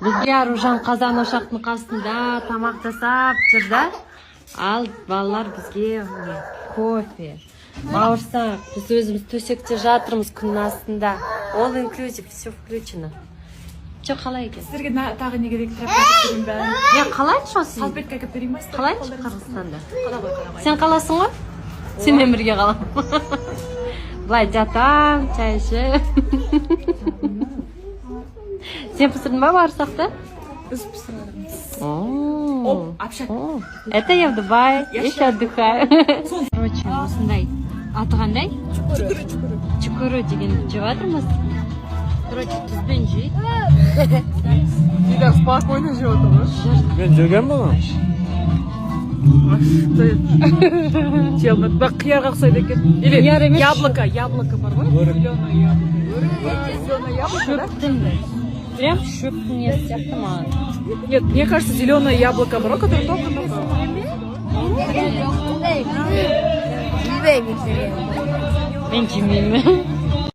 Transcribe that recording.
Бізге Аружан қазан ошақтың қасында тамақ жасап жүр да. Ал балалар бізге кофе, бауырсақ. Біз өзіміз төсекте жатырмыз күннің астында. All inclusive, все включено. Че қалай екен? Сіздерге тағы не керек? Тряпка ба? Қалайшы осы? Салфетка әкеп берейін ба? Қалайшы Қырғызстанда? Сен қаласың ғой? Сенмен бірге қалам. Былай жатам, чай ішіп. Сен пісірдің ба бауырсақты? Біз пісіреміз. О, общак. Это я в Дубае, еще отдыхаю. Короче, осындай аты қандай? Чукуру деген жеп жатырмыз. Короче, тұзбен жейді. Дидар спокойно жеп отырмыз. Мен жеген болам. Челнок. Бақ қиярға ұқсайды екен. Или яблоко бар ғой? Зеленое яблоко, да? Прям шөптің несі сияқты маған. Нет, мне кажется, зеленое яблоко бар, которое только Мен жемеймін.